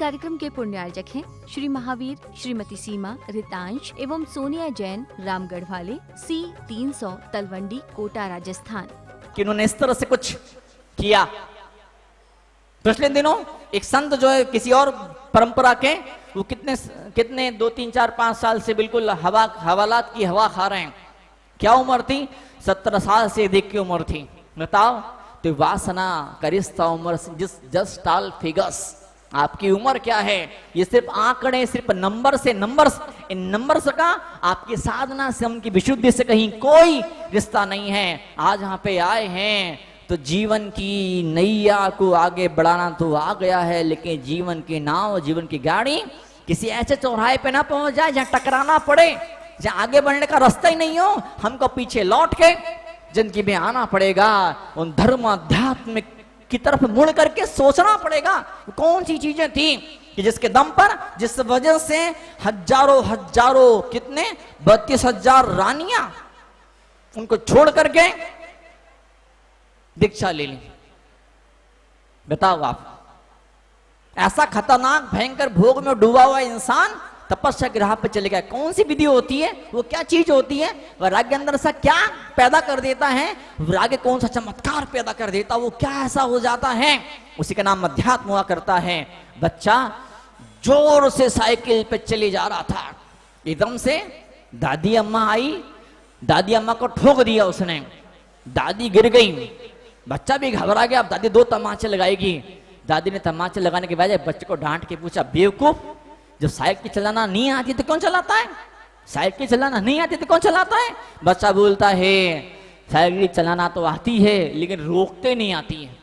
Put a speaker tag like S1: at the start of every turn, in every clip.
S1: कार्यक्रम के पुण्यार्जक हैं श्री महावीर, श्रीमती सीमा, रितांश एवं सोनिया जैन, रामगढ़ वाले, C300 तलवंडी, कोटा, राजस्थान।
S2: कि उन्होंने इस तरह से कुछ किया। पिछले दिनों एक संत जो है किसी और परंपरा के, वो कितने 2, 3, 4, 5 साल से बिल्कुल हवालात की हवा खा रहे हैं। क्या उम्र थी? 17 साल से अधिक की उम्र थी। बताओ, तो वासना करिश्ता उम्र जस्ट टाल फिगर्स। आपकी उम्र क्या है? ये सिर्फ आंकड़े, सिर्फ नंबर से, इन नंबर्स का आपकी साधना से, उनकी विशुद्धि से कहीं कोई रिश्ता नहीं है। आज यहाँ पे आए हैं तो जीवन की नैया को आगे बढ़ाना तो आ गया है, लेकिन जीवन की नाव, जीवन की गाड़ी किसी ऐसे चौराहे पे ना पहुंच जाए जहां टकराना पड़े, जहां आगे बढ़ने का रास्ता ही नहीं हो। हमको पीछे लौट के जिंदगी में आना पड़ेगा, उन धर्म अध्यात्म की तरफ मुड़ करके सोचना पड़ेगा कौन सी चीजें थी कि जिसके दम पर, जिस वजह से हजारों कितने 32,000 रानियां उनको छोड़ करके दीक्षा ले ली। बताओ आप, ऐसा खतरनाक भयंकर भोग में डूबा हुआ इंसान तपस्या की राह पे चले गया। कौन सी विधि होती है? वो क्या चीज होती है? वैराग्य के अंदर सा क्या पैदा कर देता है? वैराग्य कौन सा चमत्कार पैदा कर देता, वो क्या ऐसा हो जाता है? उसी का नाम अध्यात्म हुआ करता है। बच्चा जोर से साइकिल पे चले जा रहा था, एकदम से दादी अम्मा आई, दादी अम्मा को ठोक दिया उसने, दादी गिर गई। बच्चा भी घबरा गया, अब दादी 2 तमाचे लगाएगी। दादी ने तमाचे लगाने के बजाय बच्चे को डांट के पूछा, बेवकूफ, जब साइकिल चलाना नहीं आती तो कौन चलाता है? साइकिल चलाना नहीं आती तो कौन चलाता है? बच्चा बोलता है, साइकिल चलाना तो आती है लेकिन रोकते नहीं आती है।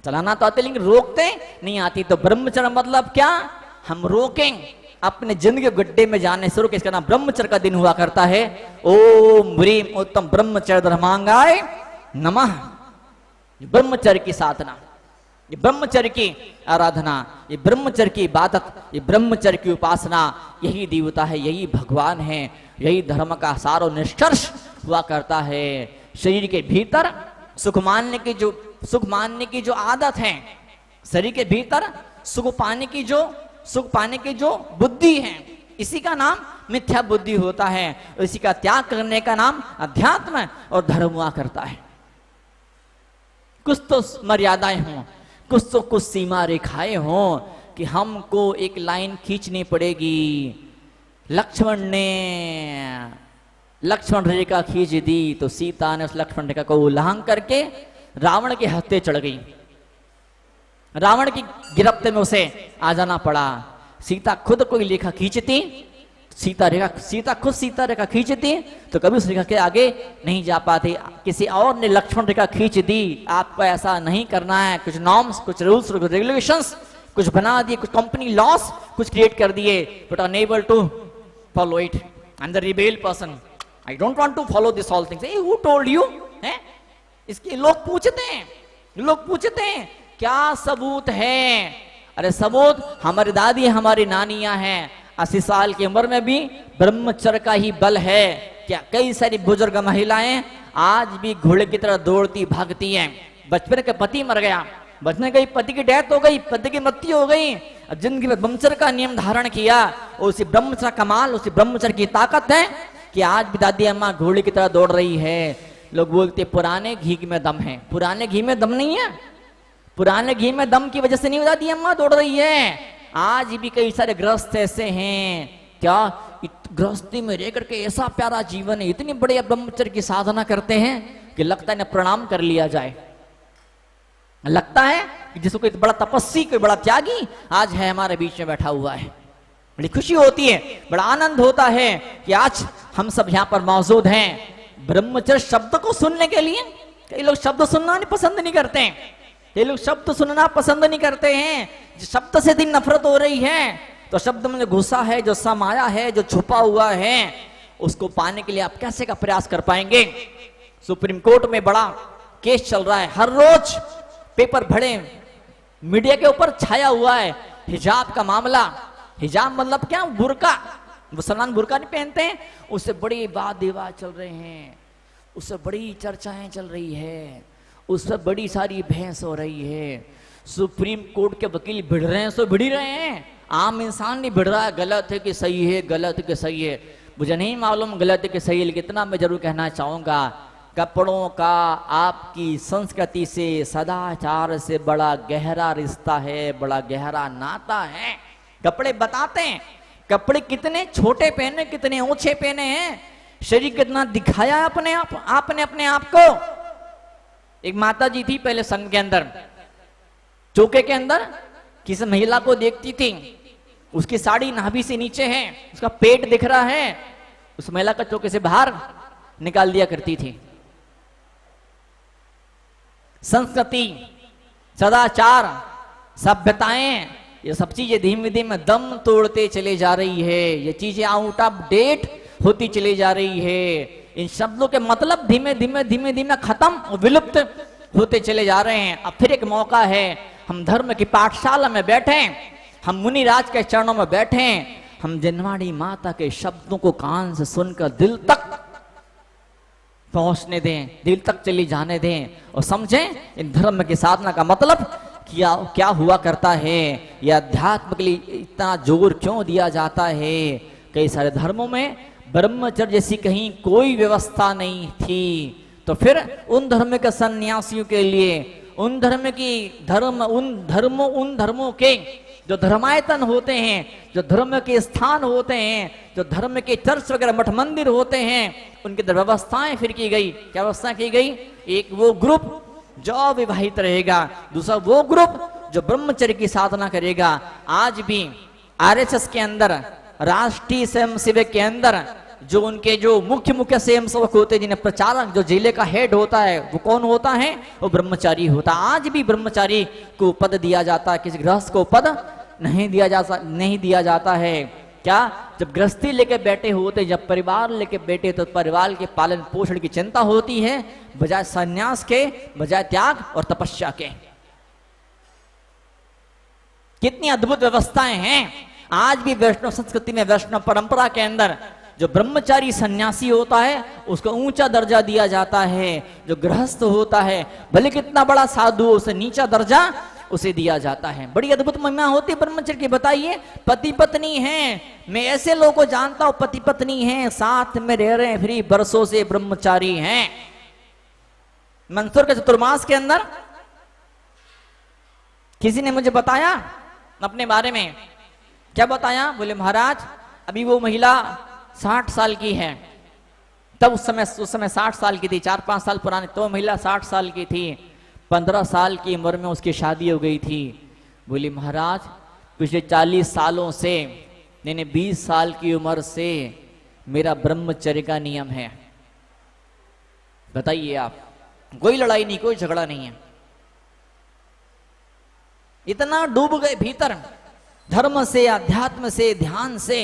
S2: चलाना तो आती लेकिन रोकते नहीं आती। तो ब्रह्मचर्य मतलब क्या? हम रोकें अपने जिंदगी के गड्ढे में जाने से रोके। इसका नाम ब्रह्मचर्य का दिन हुआ करता है। ओम ह्रीम उत्तम ब्रह्मचर्य धर्मांगाय नमः। ब्रह्मचर्य की साधना, ये ब्रह्मचर्य की आराधना, ये ब्रह्मचर्य की इबादत, ये ब्रह्मचर्य की उपासना, यही देवता है, यही भगवान है, यही धर्म का सारो निष्कर्ष हुआ करता है। शरीर के भीतर सुख मानने की जो आदत है, शरीर के भीतर सुख पाने की जो बुद्धि है, इसी का नाम मिथ्या बुद्धि होता है। इसी का त्याग करने का नाम अध्यात्म और धर्म हुआ करता है। कुछ तो मर्यादाएं हों, कुछ सीमा रेखाएं हों कि हमको एक लाइन खींचनी पड़ेगी। लक्ष्मण रेखा खींच दी तो सीता ने उस लक्ष्मण रेखा को उल्लंघन करके रावण के हत्थे चढ़ गई। रावण की गिरफ्त में उसे आ जाना पड़ा। सीता खुद कोई रेखा खींचती, सीता खुद सीता रेखा खींचती तो कभी उस रेखा के आगे नहीं जा पाती। किसी और ने लक्ष्मण रेखा खींच दी। आपको ऐसा नहीं करना है। कुछ नॉर्म्स, कुछ रूल्स, कुछ रेगुलेशंस कुछ बना दिए, कुछ कंपनी लॉस कुछ क्रिएट कर दिए, but unable to follow it. I am the rebel person, I don't want to follow this all things. Who told you? है इसके लोग पूछते हैं क्या सबूत है? अरे सबूत हमारी दादी, हमारी नानियां हैं। 80 साल की उम्र में भी ब्रह्मचर्य का ही बल है। क्या कई सारी बुजुर्ग महिलाएं आज भी घोड़े की तरह दौड़ती भागती हैं। बचपन के पति मर गया, बचपन के पति की डेथ हो गई, पति की मृत्यु हो गई, अब जिंदगी में ब्रह्मचर्य का नियम धारण किया। और उसी ब्रह्मचर्य कमाल, उसी ब्रह्मचर्य की ताकत है कि आज भी दादी अम्मा घोड़े की तरह दौड़ रही है। लोग बोलते पुराने घी में दम है। पुराने घी में दम नहीं है। पुराने घी में दम की वजह से नहीं दादी अम्मा दौड़ रही है। आज भी कई सारे गृहस्थ ऐसे हैं, क्या गृहस्थी में रह करके ऐसा प्यारा जीवन है, इतनी बड़ी ब्रह्मचर्य की साधना करते हैं कि लगता है ना प्रणाम कर लिया जाए। लगता है कि जिसको कोई बड़ा तपस्वी, कोई बड़ा त्यागी आज है हमारे बीच में बैठा हुआ है। बड़ी खुशी होती है, बड़ा आनंद होता है कि आज हम सब यहाँ पर मौजूद हैं ब्रह्मचर्य शब्द को सुनने के लिए। कई लोग शब्द सुनना पसंद नहीं करते हैं, कई लोग शब्द सुनना पसंद नहीं करते हैं। शब्द से दिन नफरत हो रही है तो शब्द में जो घुसा है, जो समाया है, जो छुपा हुआ है, उसको पाने के लिए आप कैसे का प्रयास कर पाएंगे? सुप्रीम कोर्ट में बड़ा केस चल रहा है, हर रोज पेपर भरे, मीडिया के ऊपर छाया हुआ है हिजाब का मामला। हिजाब मतलब क्या? बुर्का। मुसलमान बुर्का नहीं पहनते हैं, उससे बड़ी वाद विवाद चल रहे हैं, उससे बड़ी चर्चाएं चल रही है, उससे बड़ी सारी बहस हो रही है। सुप्रीम कोर्ट के वकील भिड़ रहे हैं, सो भिड़ ही रहे हैं, आम इंसान नहीं भिड़ रहा है गलत है कि सही है, गलत है कि सही है। मुझे नहीं मालूम गलत है कि सही है, लेकिन इतना मैं जरूर कहना चाहूंगा, कपड़ों का आपकी संस्कृति से, सदाचार से बड़ा गहरा रिश्ता है, बड़ा गहरा नाता है। कपड़े बताते हैं, कपड़े कितने छोटे पहने, कितने ऊंचे पहने हैं, शरीर कितना दिखाया है अपने आप, आपने अपने आप को। एक माता जी थी पहले संघ के अंदर, चौके के अंदर किसी महिला को देखती थी, उसकी साड़ी नाभि से नीचे है, उसका पेट दिख रहा है, उस महिला का चौके से बाहर निकाल दिया करती थी। संस्कृति, सदाचार, सभ्यताएं, ये सब चीजें धीमे धीमे दम तोड़ते चले जा रही है, ये चीजें आउट ऑफ डेट होती चली जा रही है। इन शब्दों के मतलब धीमे धीमे धीमे धीमे खत्म और विलुप्त होते चले जा रहे हैं। अब फिर एक मौका है, हम धर्म की पाठशाला में बैठे, हम मुनिराज के चरणों में बैठे, हम जनवाड़ी माता के शब्दों को कान से सुनकर दिल तक पहुंचने दें, दिल तक चली जाने दें और समझें इन धर्म की साधना का मतलब क्या हुआ करता है, यह अध्यात्म के लिए इतना जोर क्यों दिया जाता है। कई सारे धर्मों में ब्रह्मचर्य जैसी कहीं कोई व्यवस्था नहीं थी, तो फिर उन धर्म के सन्यासियों के लिए, उन धर्मों के जो धर्मायतन होते हैं, जो धर्म के स्थान होते हैं, जो धर्म के चर्च वगैरह मठ मंदिर होते हैं, उनकी व्यवस्थाएं फिर की गई। क्या व्यवस्था की गई? एक वो ग्रुप जो अविवाहित रहेगा, दूसरा वो ग्रुप जो ब्रह्मचर्य की साधना करेगा। आज भी आरएसएस के अंदर, राष्ट्रीय स्वयंसेवक के अंदर जो उनके जो मुख्य स्वयंसेवक होते हैं, जिन्हें प्रचारक, जो जिले का हेड होता है, वो कौन होता है? वो ब्रह्मचारी होता है। आज भी ब्रह्मचारी को पद दिया जाता है, किसी गृहस्थ को पद नहीं दिया जाता है। क्या? जब गृहस्थी लेके बैठे होते, जब परिवार लेके बैठे, तो परिवार के पालन पोषण की चिंता होती है, बजाय संन्यास के, बजाय त्याग और तपस्या के। कितनी अद्भुत व्यवस्थाएं हैं। आज भी वैष्णव संस्कृति में, वैष्णव परंपरा के अंदर जो ब्रह्मचारी सन्यासी होता है उसको ऊंचा दर्जा दिया जाता है, जो गृहस्थ होता है भले कितना बड़ा साधु हो, उसे नीचा दर्जा उसे दिया जाता है। बड़ी अद्भुत महिमा होती है ब्रह्मचर्य की। बताइए, पति पत्नी हैं, मैं ऐसे लोगों को जानता हूं पति पत्नी हैं, साथ में रह रहे हैं, फिर बरसों से ब्रह्मचारी हैं। मंसूर के चतुर्मास के अंदर किसी ने मुझे बताया अपने बारे में। क्या बताया? बोले महाराज अभी वो महिला 60 साल की है, तब उस समय 60 साल की थी, 4-5 साल पुरानी, तो महिला 60 साल की थी, 15 साल की उम्र में उसकी शादी हो गई थी। बोली महाराज पिछले 40 सालों से, नहीं 20 साल की उम्र से मेरा ब्रह्मचर्य का नियम है। बताइए आप, कोई लड़ाई नहीं, कोई झगड़ा नहीं है। इतना डूब गए भीतर, धर्म से, अध्यात्म से, ध्यान से,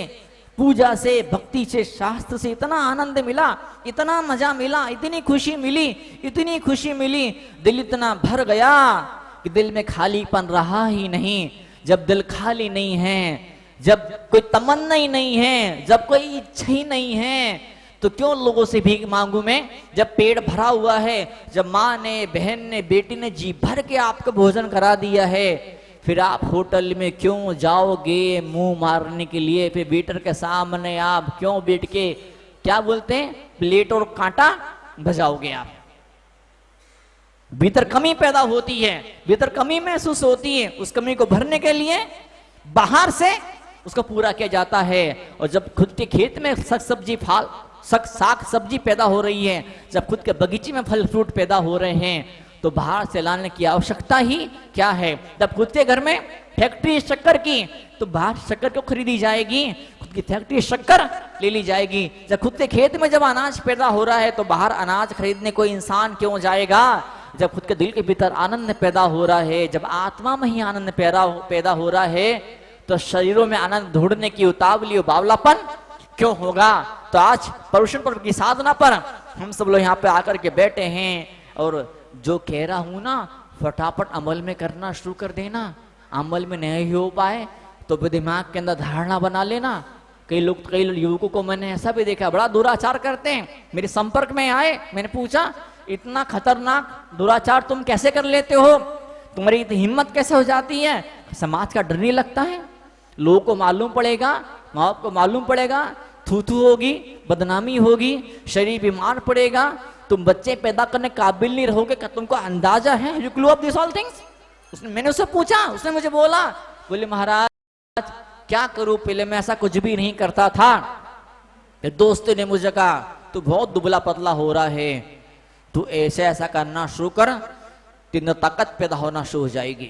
S2: पूजा से, भक्ति से, शास्त्र से इतना आनंद मिला, इतना मजा मिला, इतनी खुशी मिली, दिल इतना भर गया कि दिल में खालीपन रहा ही नहीं। जब दिल खाली नहीं है, जब कोई तमन्ना ही नहीं है, जब कोई इच्छा ही नहीं है, तो क्यों लोगों से भीख मांगू मैं? जब पेट भरा हुआ है, जब माँ ने, बहन ने, बेटी ने जी भर के आपको भोजन करा दिया है, फिर आप होटल में क्यों जाओगे मुंह मारने के लिए? फिर वेटर के सामने आप क्यों बैठ के, क्या बोलते हैं, प्लेट और कांटा बजाओगे? आप भीतर कमी पैदा होती है, भीतर कमी महसूस होती है। उस कमी को भरने के लिए बाहर से उसको पूरा किया जाता है। और जब खुद के खेत में साग सब्जी पैदा हो रही है, जब खुद के बगीचे में फल फ्रूट पैदा हो रहे हैं, तो बाहर से लाने की आवश्यकता ही क्या है? जब खुद के घर में फैक्ट्री शक्कर की, तो बाहर शक्कर क्यों खरीदी जाएगी? खुद की फैक्ट्री शक्कर ले ली जाएगी। जब खुद के खेत में जब अनाज पैदा हो रहा है, तो बाहर अनाज खरीदने कोई इंसान क्यों जाएगा? जब खुद के दिल के भीतर आनंद पैदा हो रहा है, जब आत्मा में ही आनंद पैदा हो रहा है, तो शरीरों में आनंद ढूंढने की उतावली, बावलापन क्यों होगा? तो आज पर्युषण पर्व की साधना पर हम सब लोग यहाँ पे आकर के बैठे हैं, और जो कह रहा हूं ना, फटाफट अमल में करना शुरू कर देना। अमल में नहीं हो पाए तो दिमाग के अंदर धारणा बना लेना। कई युवकों को मैंने ऐसा भी देखा, बड़ा दुराचार करते हैं। मेरे संपर्क में आए, मैंने पूछा इतना खतरनाक दुराचार तुम कैसे कर लेते हो? तुम्हारी इतनी हिम्मत कैसे हो जाती है? समाज का डर नहीं लगता है? लोगों को मालूम पड़ेगा, माँ बाप को मालूम पड़ेगा, थू थू होगी, बदनामी होगी, शरीर बीमार पड़ेगा, तुम बच्चे पैदा करने काबिल नहीं रहोगे। क्या तुमको अंदाजा है? You clue of this all things. मैंने उससे पूछा, उसने मुझे बोला, बोले महाराज क्या करूं, पहले मैं ऐसा कुछ भी नहीं करता था। फिर दोस्त ने मुझे कहा तू बहुत दुबला पतला हो रहा है, तू ऐसे ऐसा करना शुरू कर, तेरे ताकत पैदा होना शुरू हो जाएगी।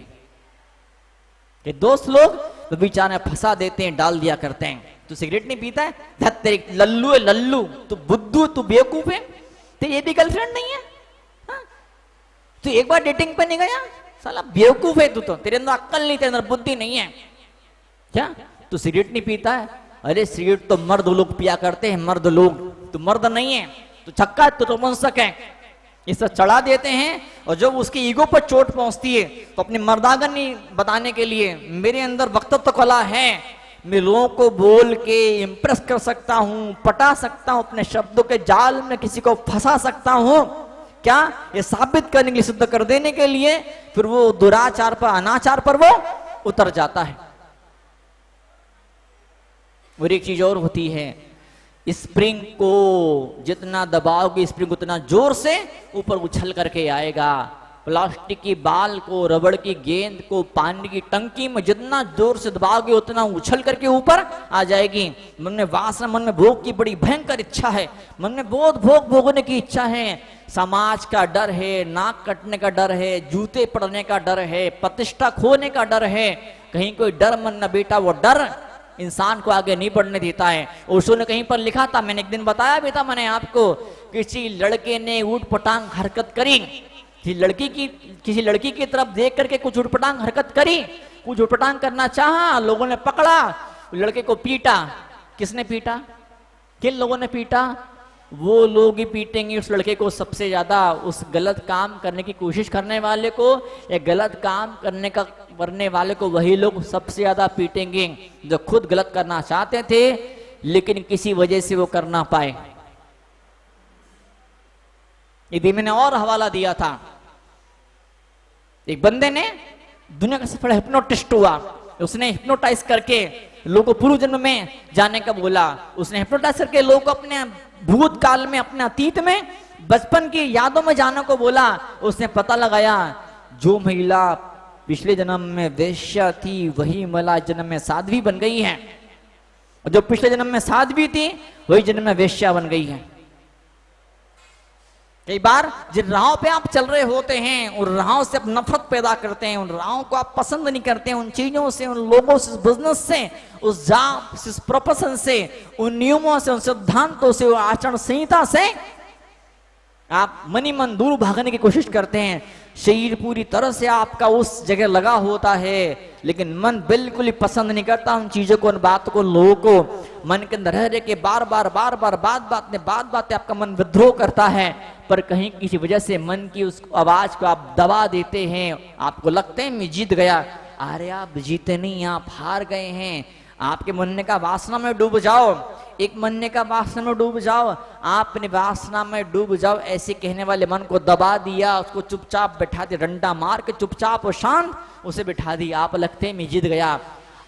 S2: कि दोस्त लोग तो बेचारे फंसा देते हैं, डाल दिया करते हैं। तू सिगरेट नहीं पीता है, तेरे लल्लू है लल्लू, तू बुद्धू, तू बेवकूफ है, तेरी ये भी गर्लफ्रेंड नहीं है, हाँ? तू एक बार डेटिंग पे नहीं गया, साला बेवकूफ है तू, तो तेरे अंदर अक्ल नहीं, तेरे अंदर बुद्धि नहीं है क्या? तू सिगरेट नहीं पीता है, अरे सिगरेट तो मर्द लोग पिया करते हैं, मर्द लोग, तू मर्द नहीं है, तू छक्का है, तू तो मनसक है। इसे चढ़ा देते हैं और जब उसकी ईगो पर चोट पहुंचती है तो अपनी मर्दागनी बताने के लिए मेरे अंदर वक्तत्व कला है, मैं लोगों को बोल के इंप्रेस कर सकता हूं, पटा सकता हूं, अपने शब्दों के जाल में किसी को फंसा सकता हूं, क्या ये साबित करने के लिए, सिद्ध कर देने के लिए, फिर वो दुराचार पर, अनाचार पर वो उतर जाता है। और एक चीज और होती है, स्प्रिंग को जितना दबाओगे स्प्रिंग उतना जोर से ऊपर उछल करके आएगा। प्लास्टिक की बाल को, रबड़ की गेंद को पानी की टंकी में जितना जोर से दबाओगे उतना उछल करके ऊपर आ जाएगी। मन में वासना, मन में भोग की बड़ी भयंकर इच्छा है, मन में बहुत भोग भोगने की इच्छा है, समाज का डर है, नाक कटने का डर है, जूते पड़ने का डर है, प्रतिष्ठा खोने का डर है, कहीं कोई डर मन न बेटा, वो डर इंसान को आगे नहीं बढ़ने देता है। ओशो ने कहीं पर लिखा था, मैंने एक दिन बताया भी था मैंने आपको, किसी लड़के ने ऊटपटांग हरकत करी, किसी लड़की की तरफ देख करके कुछ ऊटपटांग हरकत करी, कुछ ऊटपटांग करना चाहा, लोगों ने पकड़ा, लड़के को पीटा। किसने पीटा? किन लोगों ने पीटा? वो लोग ही पीटेंगे उस लड़के को सबसे ज्यादा, उस गलत काम करने की कोशिश करने वाले को, या गलत काम करने वाले को वही लोग सबसे ज्यादा पीटेंगे जो खुद गलत करना चाहते थे लेकिन किसी वजह से वो कर ना पाए। यदि मैंने और हवाला दिया था, एक बंदे ने दुनिया का सबसे बड़ा हिप्नोटिस्ट हुआ, उसने हिप्नोटाइज करके लोगों को पूर्व जन्म में जाने का बोला, उसने हिप्नोटाइज करके लोगों को अपने भूतकाल में, अपने अतीत में, बचपन की यादों में जाने को बोला। उसने पता लगाया जो महिला पिछले जन्म में वेश्या थी वही महिला जन्म में साध्वी बन गई है, और जो पिछले जन्म में साध्वी थी वही जन्म में वेश्या बन गई है। कई बार जिन राहों पे आप चल रहे होते हैं उन राहों से आप नफरत पैदा करते हैं, उन राहों को आप पसंद नहीं करते हैं, उन चीजों से, उन लोगों से, उस बिजनेस से, उस जॉब, उस प्रोफेशन से, उन नियमों से, उन सिद्धांतों से, उन आचरण संहिता से आप मनी मन दूर भागने की कोशिश करते हैं। शरीर पूरी तरह से आपका उस जगह लगा होता है लेकिन मन बिल्कुल ही पसंद नहीं करता उन चीजों को, उन बातों को, लोगों को। मन के अंदर रह के बार बार बात आपका मन विद्रोह करता है, पर कहीं किसी वजह से मन की उस आवाज को आप दबा देते हैं। आपको लगता है मैं जीत गया, अरे आप जीते नहीं, आप हार गए हैं। आपके मरने का वासना में डूब जाओ, एक मरने का वासना में डूब जाओ, आप अपने वासना में डूब जाओ, ऐसे कहने वाले मन को दबा दिया, उसको चुपचाप बैठा दिया, डंडा मार के चुपचाप और शांत उसे बैठा दिया। आप लगते हैं मैं जीत गया,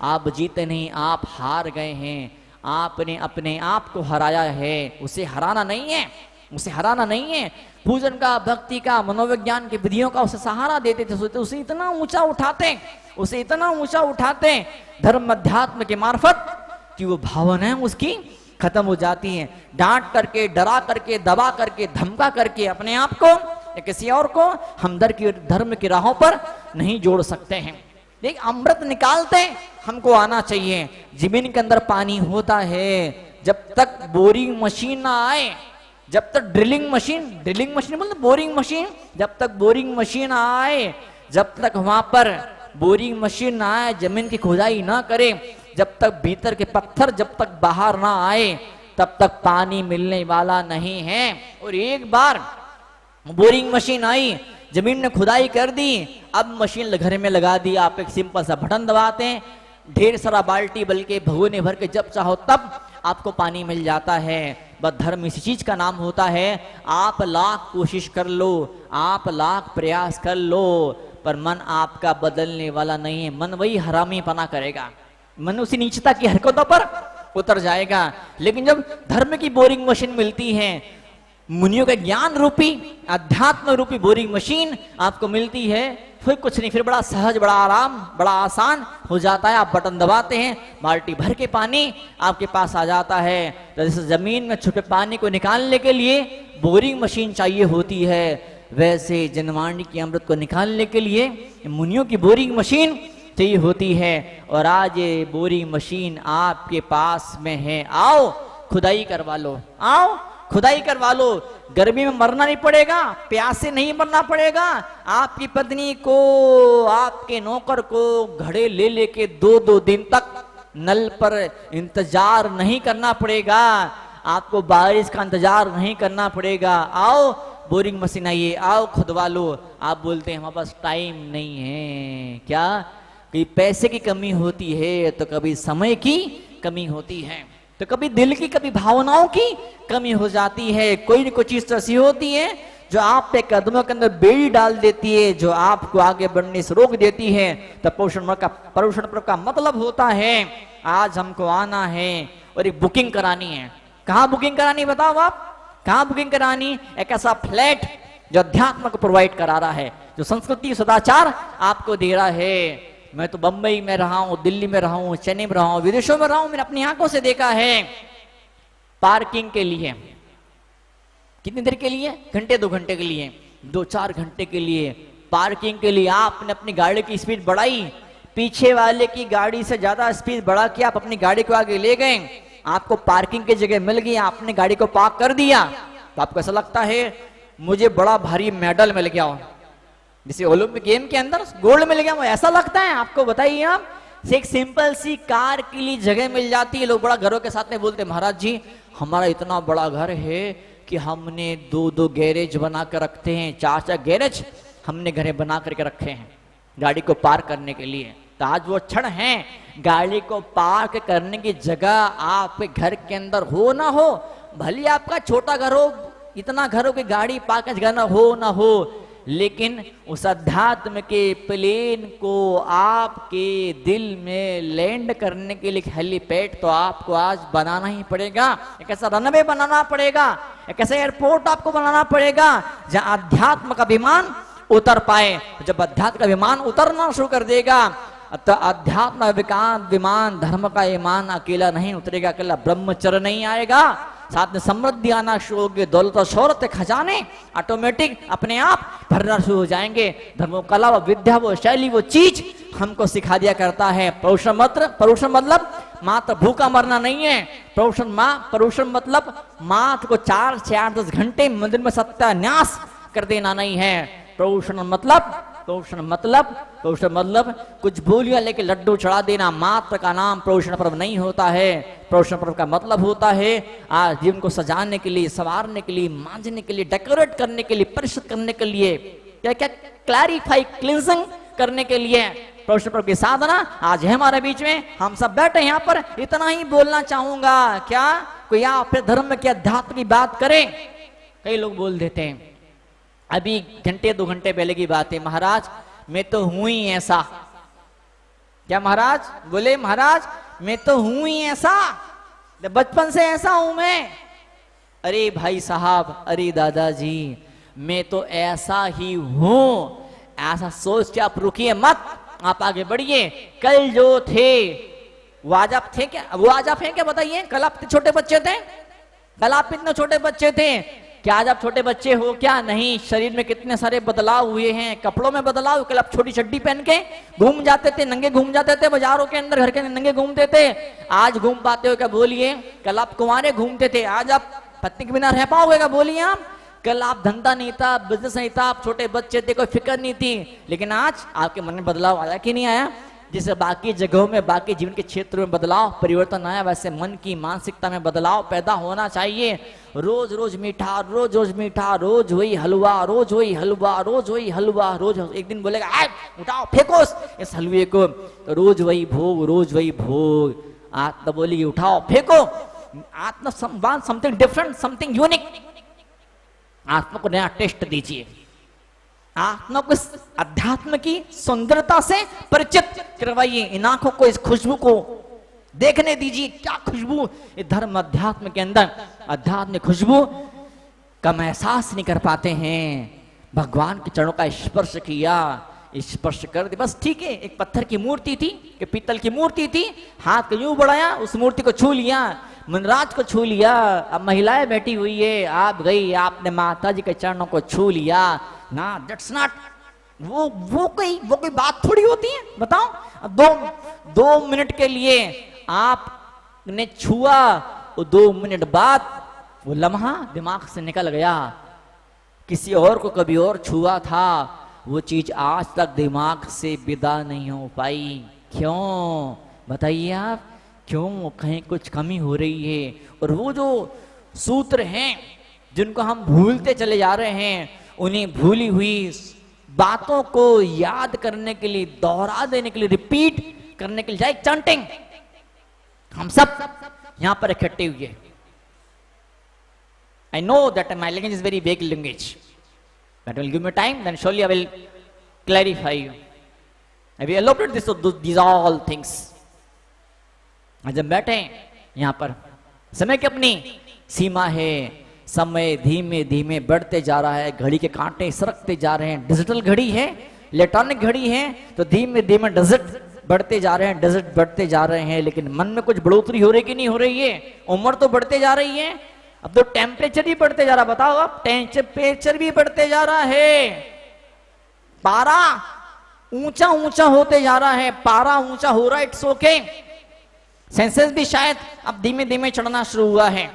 S2: आप जीते नहीं, आप हार गए हैं। आपने अपने आप को हराया है, उसे हराना नहीं है, उसे हराना नहीं है। पूजन का, भक्ति का, मनोविज्ञान की विधियों का उसे सहारा देते थे, उसे इतना ऊंचा उठाते, उसे इतना ऊंचा उठाते धर्म अध्यात्म के मार्फत कि वो भावनाएं उसकी खत्म हो जाती हैं। डांट करके, डरा करके, दबा करके, धमका करके अपने आप को या किसी और को हम धर्म की राहों पर नहीं जोड़ सकते हैं। एक अमृत निकालते हमको आना चाहिए। जमीन के अंदर पानी होता है, जब तक बोरिंग मशीन ना आए, जब तक ड्रिलिंग मशीन बोलते बोरिंग मशीन, जब तक बोरिंग मशीन आए, जब तक वहां पर बोरिंग मशीन ना आए, जमीन की खुदाई ना करे, जब तक भीतर के पत्थर जब तक बाहर ना आए, तब तक पानी मिलने वाला नहीं है। और एक बार बोरिंग मशीन आई, जमीन ने खुदाई कर दी, अब मशीन घर में लगा दी, आप एक सिंपल सा बटन दबाते हैं, ढेर सारा बाल्टी बल्कि भगोने भर के जब चाहो तब आपको पानी मिल जाता है। बस धर्म इसी चीज का नाम होता है। आप लाख कोशिश कर लो, आप लाख प्रयास कर लो, पर मन आपका बदलने वाला नहीं है। मन वही हरामीपना करेगा, मन उसी नीचता की हरकतों पर उतर जाएगा। लेकिन जब धर्म की बोरिंग मशीन मिलती है, मुनियों के ज्ञान रूपी अध्यात्म रूपी बोरिंग मशीन आपको मिलती है, फिर कुछ नहीं, फिर बड़ा सहज, बड़ा आराम, बड़ा आसान हो जाता है। आप बटन दबाते हैं, बाल्टी भर के पानी आपके पास आ जाता है। तो जैसे जमीन में छुपे पानी को निकालने के लिए बोरिंग मशीन चाहिए होती है, वैसे जनवाणी की अमृत को निकालने के लिए मुनियों की बोरिंग मशीन चाहिए होती है। और आज ये बोरिंग मशीन आपके पास में है, आओ खुदाई करवा लो, आओ खुदाई करवा लो। गर्मी में मरना नहीं पड़ेगा, प्यासे नहीं मरना पड़ेगा। आपकी पत्नी को, आपके नौकर को घड़े ले लेके 2-2 दिन तक नल पर इंतजार नहीं करना पड़ेगा, आपको बारिश का इंतजार नहीं करना पड़ेगा। आओ बोरिंग मशीन आइए, आओ खुदवा लो। आप बोलते हैं हमारे पास टाइम नहीं है। क्या कभी पैसे की कमी होती है, तो कभी समय की कमी होती है, तो कभी दिल की, कभी भावनाओं की कमी हो जाती है। कोई न कोई चीज तो ऐसी होती है जो आप पे कदमों के अंदर बेड़ी डाल देती है, जो आपको आगे बढ़ने से रोक देती है। तो पोषण पर्व का मतलब होता है आज हमको आना है और एक बुकिंग करानी है। कहाँ बुकिंग करानी बताओ आप, कहाँ बुकिंग करानी? एक ऐसा फ्लैट जो अध्यात्म को प्रोवाइड करा रहा है, जो संस्कृति सदाचार आपको दे रहा है। मैं तो बंबई में रहा हूं, दिल्ली में रहा हूं, चेन्नई में रहा हूं, विदेशों में रहा हूं, मैंने अपनी आंखों से देखा है। पार्किंग के लिए कितनी देर के लिए? घंटे 2 घंटे के लिए, 2-4 घंटे के लिए पार्किंग के लिए आपने अपनी गाड़ी की स्पीड बढ़ाई, पीछे वाले की गाड़ी से ज्यादा स्पीड बढ़ा के आप अपनी गाड़ी को आगे ले गए, आपको पार्किंग की जगह मिल गई, आपने गाड़ी को पार्क कर दिया, तो आपको ऐसा लगता है मुझे बड़ा भारी मेडल मिल गया हो, जैसे ओलंपिक गेम के अंदर गोल्ड मिल गया, वो ऐसा लगता है आपको? बताइए आप, एक सिंपल सी कार के लिए जगह मिल जाती है। लोग बड़ा घरों के साथ में बोलते महाराज जी हमारा इतना बड़ा घर है कि हमने 2-2 गैरेज बना कर रखते हैं, 4-4 गैरेज हमने घरे बना करके रखे हैं गाड़ी को पार्क करने के लिए। तो आज वो क्षण है, गाड़ी को पार्क करने की जगह आपके घर के अंदर हो ना हो, भले आपका छोटा घर हो, इतना घर हो कि गाड़ी पार्क करना हो ना हो, लेकिन उस अध्यात्म के प्लेन को आपके दिल में लैंड करने के लिए हेलीपैड तो आपको आज बनाना ही पड़ेगा। एक ऐसा रनवे बनाना पड़ेगा, एक ऐसा एयरपोर्ट आपको बनाना पड़ेगा जहां अध्यात्म का विमान उतर पाए। जब अध्यात्म का विमान उतरना शुरू कर देगा तो अध्यात्म विमान धर्म का ईमान अकेला नहीं उतरेगा, अकेला ब्रह्मचर्य नहीं आएगा, साथ में समृद्धि आना शुरू होगी, दौलत और शौहरत खजाने ऑटोमेटिक अपने आप भरना शुरू हो जाएंगे। धर्म कला व विद्या वो शैली वो चीज हमको सिखा दिया करता है। परुषण मतलब मात्र भूखा मरना नहीं है, परुषण मतलब मात्र को 4 से 8-10 घंटे मंदिर में सत्यान्यास कर देना नहीं है। परुषण मतलब कुछ बोलियां लेके लड्डू चढ़ा देना मात्र का नाम परुषण पर्व नहीं होता है। परुषण पर्व का मतलब होता है आज जीवन को सजाने के लिए, संवारने के लिए, मांझने के लिए, डेकोरेट करने के लिए, परिशुद्ध करने के लिए, क्या क्या क्लैरिफाई क्लींजिंग करने के लिए परुषण पर्व की साधना आज है हमारे बीच में। हम सब बैठे यहाँ पर, इतना ही बोलना चाहूंगा। क्या कोई आप फिर धर्म के अध्यात्म की बात करें? कई लोग बोल देते हैं, अभी 1-2 घंटे पहले की बात है, महाराज मैं तो हूं ही ऐसा। क्या महाराज बोले? महाराज मैं तो हूं ही ऐसा, बचपन से ऐसा हूं मैं। अरे भाई साहब, अरे दादाजी, मैं तो ऐसा ही हूं, ऐसा सोच के आप रुकिए मत, आप आगे बढ़िए। कल जो थे वो आज आप थे क्या? वो आज आप हैं क्या? बताइए। कल आप छोटे बच्चे थे, कल आप इतने छोटे बच्चे थे, क्या आज आप छोटे बच्चे हो क्या? नहीं। शरीर में कितने सारे बदलाव हुए हैं, कपड़ों में बदलाव, कल आप छोटी चड्डी पहन के घूम जाते थे, नंगे घूम जाते थे बाजारों के अंदर, घर के नंगे घूमते थे, आज घूम पाते हो क्या? बोलिए। कल आप कुंवारे घूमते थे, आज आप पत्नी के बिना रह पाओगे क्या? बोलिए आप। कल आप धंधा नहीं था, बिजनेस नहीं था, आप छोटे बच्चे थे, कोई फिक्र नहीं थी, लेकिन आज आपके मन में बदलाव आया कि नहीं आया? जैसे बाकी जगहों में, बाकी जीवन के क्षेत्रों में बदलाव परिवर्तन आया, वैसे मन की मानसिकता में बदलाव पैदा होना चाहिए। रोज रोज मीठा, रोज रोज मीठा, रोज वही हलवा, रोज वही हलवा, रोज वही हलवा, रोज एक दिन बोलेगा उठाओ फेंको इस हलवे को, तो रोज वही भोग, रोज वही भोग। आत्मा बोलेगी उठाओ फेंको, आत्मा समथिंग डिफरेंट, समथिंग यूनिक, आत्मा को नया टेस्ट दीजिए। आत्मा को इस अध्यात्म की सुंदरता से परिचित करवाइए। इन आंखों को इस खुशबू को देखने दीजिए। क्या खुशबू! ये धर्म अध्यात्म के अंदर अध्यात्म खुशबू का हम एहसास नहीं कर पाते हैं। भगवान के चरणों का स्पर्श किया, स्पर्श कर दे बस, ठीक है। एक पत्थर की मूर्ति थी, कि पीतल की मूर्ति थी, हाथ को यूं बढ़ाया, उस मूर्ति को छू लिया, मनराज को छू लिया। अब महिलाएं बैठी हुई है, आप गई, आपने माता जी के चरणों को छू लिया ना। दैट्स नॉट वो कोई बात थोड़ी होती है, बताओ। अब दो मिनट के लिए आपने छुआ, वो 2 मिनट बाद वो लम्हा दिमाग से निकल गया। किसी और को कभी और छुआ था, वो चीज आज तक दिमाग से विदा नहीं हो पाई। क्यों बताइए आप, क्यों? कहीं कुछ कमी हो रही है। और वो जो सूत्र हैं जिनको हम भूलते चले जा रहे हैं, उन्हें भूली हुई बातों को याद करने के लिए, दोहरा देने के लिए, रिपीट करने के लिए, लाइक चैंटिंग, हम सब यहां पर इकट्ठे हुए। I know that my language is very vague language, but will give me time, then surely I will clarify you. I will elaborate these all things. आज हम बैठे यहाँ पर, समय की अपनी सीमा है। समय धीमे धीमे बढ़ते जा रहा है, घड़ी के कांटे सरकते जा रहे हैं। डिजिटल घड़ी है, इलेक्ट्रॉनिक घड़ी है, तो धीमे धीमे डिजिट बढ़ते जा रहे हैं, डिजिट बढ़ते जा रहे हैं। लेकिन मन में कुछ बढ़ोतरी हो रही कि नहीं हो रही है? उम्र तो बढ़ते जा रही है, अब तो टेम्परेचर भी बढ़ते जा रहा। बताओ, अब टेम्परेचर भी बढ़ते जा रहा है, पारा ऊंचा ऊंचा होते जा रहा है, पारा ऊंचा हो रहा है। It's okay. सेंसेस भी शायद अब धीमे धीमे चढ़ना शुरू हुआ है,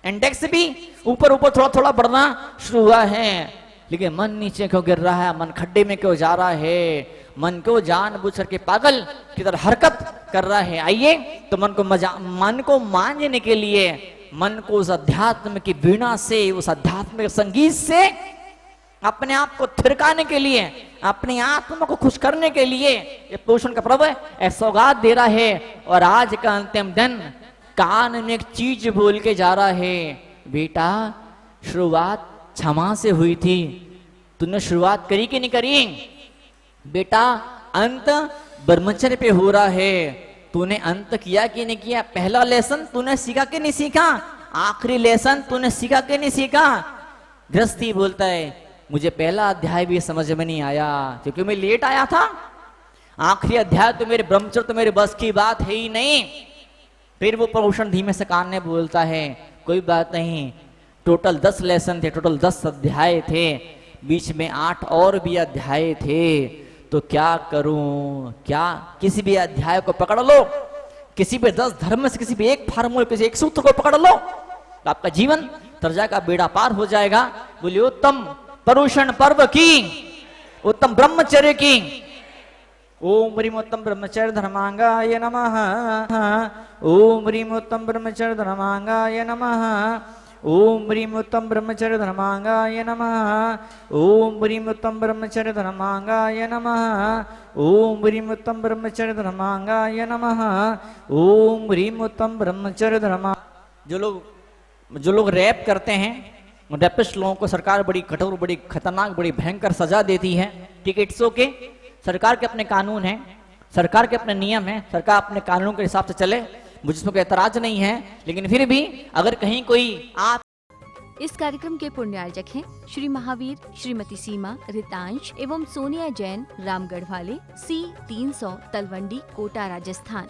S2: इंडेक्स भी ऊपर ऊपर थोड़ा थोड़ा बढ़ना शुरू हुआ है। लेकिन मन नीचे क्यों गिर रहा है? मन खड्डे में क्यों जा रहा है? मन को जानबूझ करके पागल की तरह हरकत कर रहा है। आइए तो मन को मांझने के लिए, मन को उस अध्यात्म की वीणा से, उस आध्यात्मिक संगीत से अपने आप को थिरकाने के लिए, अपनी आत्मा को खुश करने के लिए ये पोषण का प्रभु एक सौगात दे रहा है। और आज का अंतिम दिन कान में एक चीज बोल के जा रहा है, बेटा शुरुआत क्षमा से हुई थी, तूने शुरुआत करी कि नहीं करी? बेटा अंत ब्रह्मचर्य पे हो रहा है, तूने अंत किया कि नहीं किया? पहला लेसन तूने सीखा कि नहीं सीखा? आखिरी लेसन तूने सीखा कि नहीं सीखा? गृहस्थी बोलता है मुझे पहला अध्याय भी समझ में नहीं आया क्योंकि मैं लेट आया था। आखिरी अध्याय तो मेरे ब्रह्मचर्य तो मेरे बस की बात है ही नहीं। फिर वो प्रभूषण धीमे से कान में बोलता है कोई बात नहीं, टोटल 10 लेसन थे, टोटल 10 अध्याय थे, बीच में 8 और भी अध्याय थे, तो क्या करूं? क्या किसी भी अध्याय को पकड़ लो, किसी भी 10 धर्म में से किसी भी एक फार्मूले, किसी एक सूत्र को पकड़ लो, तो आपका जीवन तरजा का बेड़ा पार हो जाएगा। बोलिए उत्तम परुषण पर्व की, उत्तम ब्रह्मचर्य की। ओम ह्रीम उत्तम ब्रह्मचर्य धर्मांगाय नमः। ओम ह्रीम उत्तम ब्रह्मचर्य धर्मांगाय नमः। ओम ह्रीम उत्तम ब्रह्मचर्य धर्मांगाय नमः। ओम ह्रीम उत्तम ब्रह्मचर्य धर्मांगाय नमः। ओम ह्रीम उत्तम ब्रह्मचर्य धर्मांगाय नमः। ओम ह्रीम उत्तम ब्रह्मचर्य धर्मा। जो लोग रैप करते हैं, रैपिस्ट लोगों को सरकार बड़ी कठोर, बड़ी खतरनाक, बड़ी भयंकर सजा देती है। ठीक है, इट्स ओके। सरकार के अपने कानून हैं, सरकार के अपने नियम हैं, सरकार अपने कानून के हिसाब से चले, मुझे इसमें कोई एतराज नहीं है। लेकिन फिर भी अगर कहीं कोई आप
S1: इस कार्यक्रम के पुण्य आयोजक हैं श्री महावीर, श्रीमती सीमा, रितांश एवं सोनिया जैन, रामगढ़ वाले, C 300 तलवंडी, कोटा, राजस्थान।